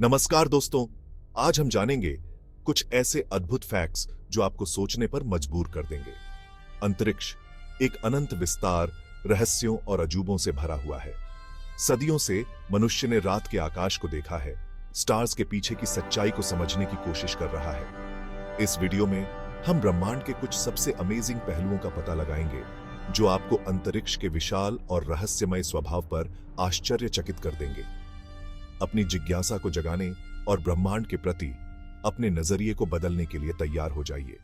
नमस्कार दोस्तों, आज हम जानेंगे कुछ ऐसे अद्भुत फैक्ट्स जो आपको सोचने पर मजबूर कर देंगे। अंतरिक्ष एक अनंत विस्तार, रहस्यों और अजूबों से भरा हुआ है। सदियों से मनुष्य ने रात के आकाश को देखा है, स्टार्स के पीछे की सच्चाई को समझने की कोशिश कर रहा है। इस वीडियो में हम ब्रह्मांड के कुछ सबसे अमेजिंग पहलुओं का पता लगाएंगे जो आपको अंतरिक्ष के विशाल और रहस्यमय स्वभाव पर आश्चर्यचकित कर देंगे। अपनी जिज्ञासा को जगाने और ब्रह्मांड के प्रति अपने नजरिए को बदलने के लिए तैयार हो जाइए।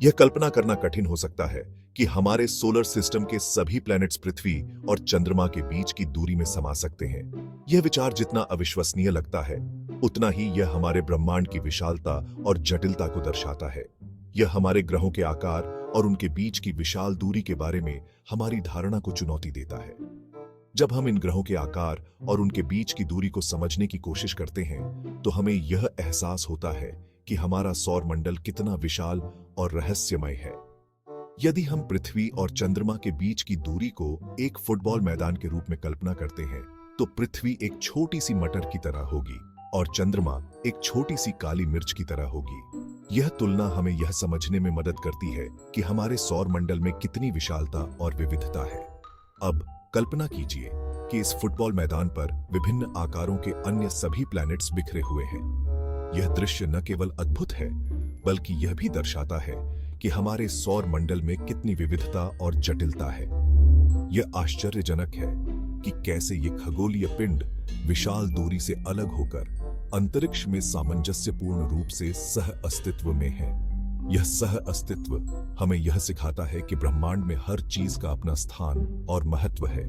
यह कल्पना करना कठिन हो सकता है कि हमारे सोलर सिस्टम के सभी प्लैनेट्स पृथ्वी और चंद्रमा के बीच की दूरी में समा सकते हैं। यह विचार जितना अविश्वसनीय लगता है, उतना ही यह हमारे ब्रह्मांड की विशालता और जटिलता को दर्शाता है। यह हमारे ग्रहों के आकार और उनके बीच की विशाल दूरी के बारे में हमारी धारणा को चुनौती देता है। जब हम इन ग्रहों के आकार और उनके बीच की दूरी को समझने की कोशिश करते हैं, तो हमें यह एहसास होता है कि हमारा सौर मंडल कितना विशाल और रहस्यमय है। यदि हम पृथ्वी और चंद्रमा के बीच की दूरी को एक फुटबॉल मैदान के रूप में कल्पना करते हैं, तो पृथ्वी एक छोटी सी मटर की तरह होगी और चंद्रमा एक छोटी सी काली मिर्च की तरह होगी। यह तुलना हमें यह समझने में मदद करती है कि हमारे सौर मंडल में कितनी विशालता और विविधता है। अब कल्पना कीजिए कि इस फुटबॉल मैदान पर विभिन्न आकारों के अन्य सभी प्लैनेट्स बिखरे हुए हैं। यह दृश्य न केवल अद्भुत है, बल्कि यह भी दर्शाता है कि हमारे सौर मंडल में कितनी विविधता और जटिलता है। यह आश्चर्यजनक है कि कैसे ये खगोलीय पिंड विशाल दूरी से अलग होकर अंतरिक्ष में सामंजस्यपूर्ण रूप से सह अस्तित्व में है। यह सह अस्तित्व हमें यह सिखाता है कि ब्रह्मांड में हर चीज का अपना स्थान और महत्व है।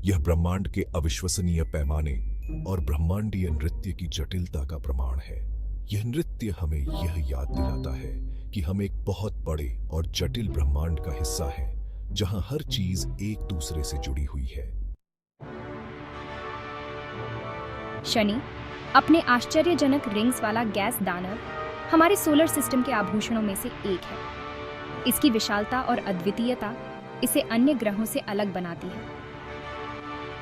यह ब्रह्मांड के अविश्वसनीय पैमाने और ब्रह्मांडीय नृत्य की जटिलता का प्रमाण है। यह नृत्य हमें यह याद दिलाता है कि हम एक बहुत बड़े और जटिल ब्रह्मांड का हिस्सा हैं, जहां हर चीज एक दूसरे से जुड़ी हुई है। शनि अपने आश्चर्यजनक रिंग्स वाला गैस दानव हमारे सोलर सिस्टम के आभूषणों में से एक है। इसकी विशालता और अद्वितीयता इसे अन्य ग्रहों से अलग बनाती है।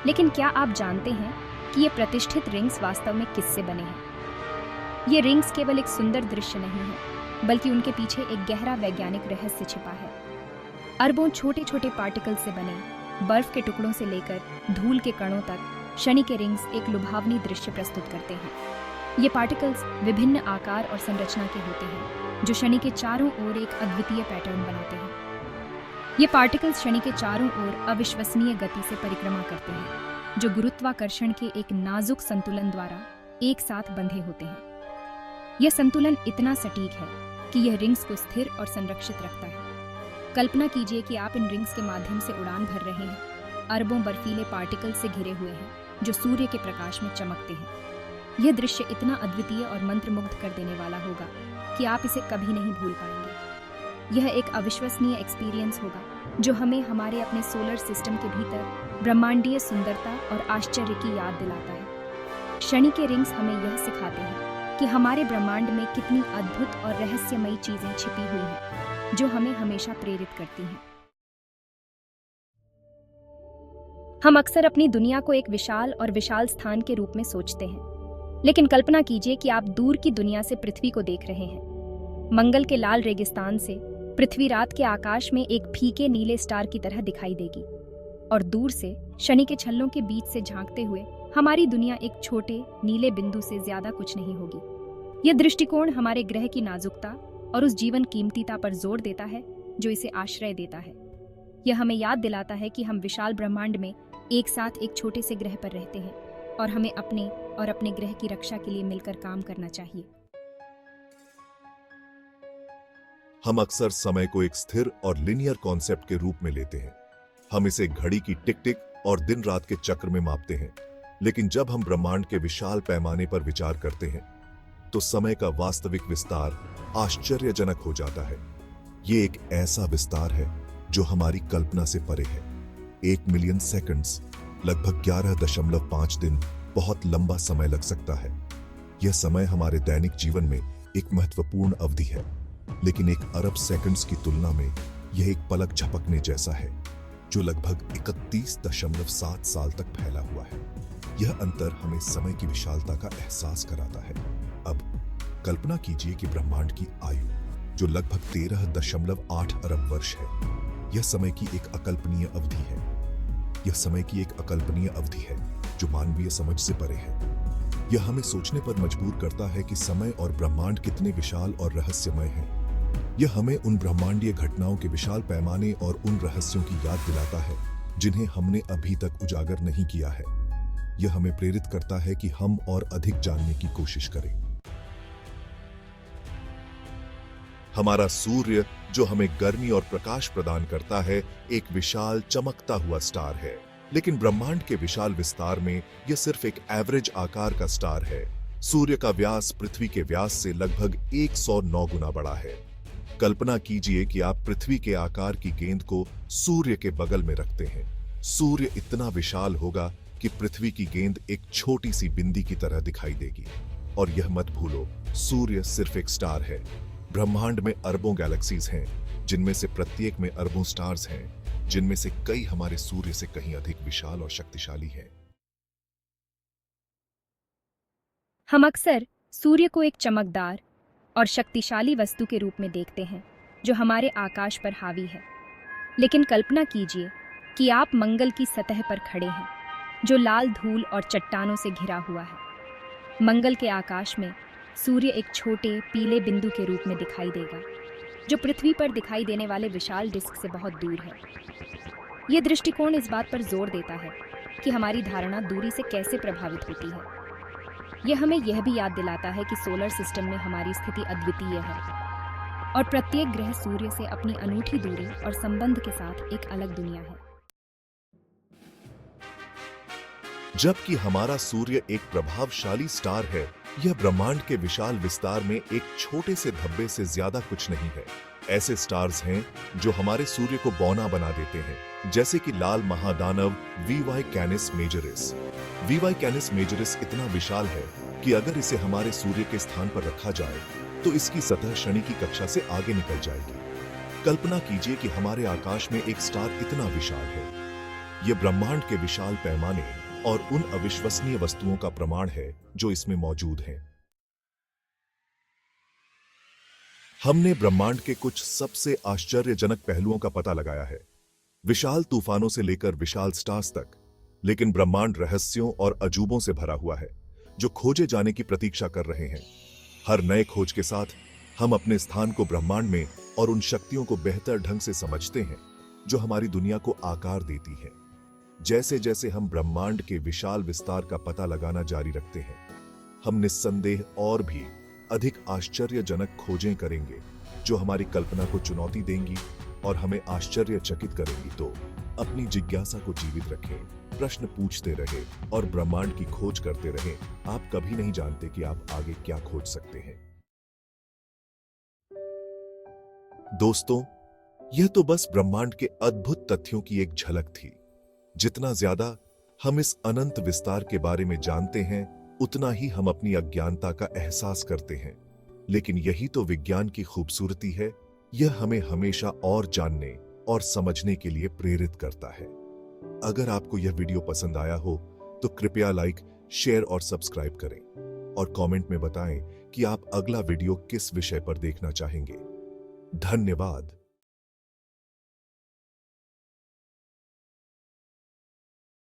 लेकिन क्या आप जानते हैं कि ये प्रतिष्ठित रिंग्स वास्तव में किससे बने हैं? ये रिंग्स केवल एक सुंदर दृश्य नहीं है, बल्कि उनके पीछे एक गहरा वैज्ञानिक रहस्य छिपा है। अरबों छोटे छोटे पार्टिकल से बने बर्फ के टुकड़ों से लेकर धूल के कणों तक शनि के रिंग्स एक लुभावनी दृश्य प्रस्तुत करते हैं। ये पार्टिकल्स विभिन्न आकार और संरचना के होते हैं, जो शनि के चारों ओर एक अद्वितीय पैटर्न बनाते हैं। ये पार्टिकल्स शनि के चारों ओर अविश्वसनीय गति से परिक्रमा करते हैं, जो गुरुत्वाकर्षण के एक नाजुक संतुलन द्वारा एक साथ बंधे होते हैं। यह संतुलन इतना सटीक है कि यह रिंग्स को स्थिर और संरक्षित रखता है। कल्पना कीजिए कि आप इन रिंग्स के माध्यम से उड़ान भर रहे हैं। अरबों बर्फीले पार्टिकल से घिरे हुए हैं, जो सूर्य के प्रकाश में चमकते हैं। यह दृश्य इतना अद्वितीय और मंत्रमुग्ध कर देने वाला होगा कि आप इसे कभी नहीं भूल पाएंगे। यह एक अविश्वसनीय एक्सपीरियंस होगा जो हमें हमारे अपने सोलर सिस्टम के भीतर ब्रह्मांडीय सुंदरता और आश्चर्य की याद दिलाता है। शनि के रिंग्स हमें यह सिखाते हैं कि हमारे ब्रह्मांड में कितनी अद्भुत और रहस्यमयी चीजें छिपी हुई हैं, जो हमें हमेशा प्रेरित करती हैं। हम अक्सर अपनी दुनिया को एक विशाल स्थान के रूप में सोचते हैं, लेकिन कल्पना कीजिए कि आप दूर की दुनिया से पृथ्वी को देख रहे हैं। मंगल के लाल रेगिस्तान से पृथ्वी रात के आकाश में एक फीके नीले स्टार की तरह दिखाई देगी, और दूर से शनि के छल्लों के बीच से झांकते हुए हमारी दुनिया एक छोटे नीले बिंदु से ज्यादा कुछ नहीं होगी। यह दृष्टिकोण हमारे ग्रह की नाजुकता और उस जीवन कीमतीता पर जोर देता है जो इसे आश्रय देता है। यह हमें याद दिलाता है कि हम विशाल ब्रह्मांड में एक साथ एक छोटे से ग्रह पर रहते हैं, और हमें अपने और अपने ग्रह की रक्षा के लिए मिलकर काम करना चाहिए। हम अक्सर समय को एक स्थिर और लिनियर कॉन्सेप्ट के रूप में लेते हैं। हम इसे घड़ी की टिक टिक और दिन रात के चक्र में मापते हैं। लेकिन जब हम ब्रह्मांड के विशाल पैमाने पर विचार करते हैं, तो समय का वास्तविक विस्तार आश्चर्यजनक हो जाता है। ये एक ऐसा विस्तार है जो हमारी कल्पना से परे है। 1 मिलियन सेकंड्स, लगभग 11.5 दिन बहुत लंबा समय लग सकता है। यह समय हमारे दैनिक जीवन में एक महत्वपूर्ण अवधि है, लेकिन 1 अरब सेकंड्स की तुलना में यह एक पलक झपकने जैसा है, जो लगभग 31.7 साल तक फैला हुआ है। यह अंतर हमें समय की विशालता का एहसास कराता है। अब कल्पना कीजिए कि ब्रह्मांड की आयु, जो लगभग 13.8 अरब वर्ष है, यह समय की एक अकल्पनीय अवधि है। यह समय की एक अकल्पनीय अवधि है जो मानवीय समझ से परे है। यह हमें सोचने पर मजबूर करता है कि समय और ब्रह्मांड कितने विशाल और रहस्यमय हैं। यह हमें उन ब्रह्मांडीय घटनाओं के विशाल पैमाने और उन रहस्यों की याद दिलाता है जिन्हें हमने अभी तक उजागर नहीं किया है। यह हमें प्रेरित करता है कि हम और अधिक जानने की कोशिश करें। हमारा सूर्य, जो हमें गर्मी और प्रकाश प्रदान करता है, एक विशाल चमकता हुआ स्टार है। लेकिन ब्रह्मांड के विशाल विस्तार में यह सिर्फ एक एवरेज आकार का स्टार है। सूर्य का व्यास पृथ्वी के व्यास से लगभग 109 गुना बड़ा है। कल्पना कीजिए कि आप पृथ्वी के आकार की गेंद को सूर्य के बगल में रखते हैं। सूर्य इतना विशाल होगा कि पृथ्वी की गेंद एक छोटी सी बिंदी की तरह दिखाई देगी। और यह मत भूलो, सूर्य सिर्फ एक स्टार है। ब्रह्मांड में अरबों गैलेक्सीज हैं, जिनमें से प्रत्येक में अरबों स्टार्स हैं, जिनमें से कई हमारे सूर्य से कहीं अधिक विशाल और शक्तिशाली हैं। हम अक्सर सूर्य को एक चमकदार और शक्तिशाली वस्तु के रूप में देखते हैं जो हमारे आकाश पर हावी है। लेकिन कल्पना कीजिए कि आप मंगल की सतह पर खड़े हैं, जो लाल धूल और चट्टानों से घिरा हुआ है। मंगल के आकाश में सूर्य एक छोटे पीले बिंदु के रूप में दिखाई देगा, जो पृथ्वी पर दिखाई देने वाले विशाल डिस्क से बहुत दूर है। यह दृष्टिकोण इस बात पर जोर देता है कि हमारी धारणा दूरी से कैसे प्रभावित होती है। यह हमें यह भी याद दिलाता है कि सोलर सिस्टम में हमारी स्थिति अद्वितीय है और प्रत्येक ग्रह सूर्य से अपनी अनूठी दूरी और संबंध के साथ एक अलग दुनिया है। जबकि हमारा सूर्य एक प्रभावशाली स्टार है, यह ब्रह्मांड के विशाल विस्तार में एक छोटे से धब्बे से ज्यादा कुछ नहीं है। ऐसे स्टार्स हैं जो हमारे सूर्य को बौना बना देते हैं, जैसे कि लाल महादानव वीवाई कैनिस मेजोरिस। वीवाई कैनिस मेजोरिस इतना विशाल है कि अगर इसे हमारे सूर्य के स्थान पर रखा जाए तो इसकी सतह शनि की कक्षा से आगे निकल जाएगी। कल्पना कीजिए कि हमारे आकाश में एक स्टार इतना विशाल है। यह ब्रह्मांड के विशाल पैमाने और उन अविश्वसनीय वस्तुओं का प्रमाण है जो इसमें मौजूद हैं। हमने ब्रह्मांड के कुछ सबसे आश्चर्यजनक पहलुओं का पता लगाया है, विशाल तूफानों से लेकर विशाल स्टार्स तक। लेकिन ब्रह्मांड रहस्यों और अजूबों से भरा हुआ है जो खोजे जाने की प्रतीक्षा कर रहे हैं। हर नए खोज के साथ हम अपने स्थान को ब्रह्मांड में और उन शक्तियों को बेहतर ढंग से समझते हैं जो हमारी दुनिया को आकार देती हैं। जैसे जैसे हम ब्रह्मांड के विशाल विस्तार का पता लगाना जारी रखते हैं, हम निस्संदेह और भी अधिक आश्चर्यजनक खोजें करेंगे जो हमारी कल्पना को चुनौती देंगी और हमें आश्चर्यचकित करेंगी। तो अपनी जिज्ञासा को जीवित रखें, प्रश्न पूछते रहे और ब्रह्मांड की खोज करते रहें। आप कभी नहीं जानते कि आप आगे क्या खोज सकते हैं। दोस्तों, यह तो बस ब्रह्मांड के अद्भुत तथ्यों की एक झलक थी। जितना ज्यादा हम इस अनंत विस्तार के बारे में जानते हैं, उतना ही हम अपनी अज्ञानता का एहसास करते हैं। लेकिन यही तो विज्ञान की खूबसूरती है। यह हमें हमेशा और जानने और समझने के लिए प्रेरित करता है। अगर आपको यह वीडियो पसंद आया हो तो कृपया लाइक, शेयर और सब्सक्राइब करें और कमेंट में बताएं कि आप अगला वीडियो किस विषय पर देखना चाहेंगे। धन्यवाद।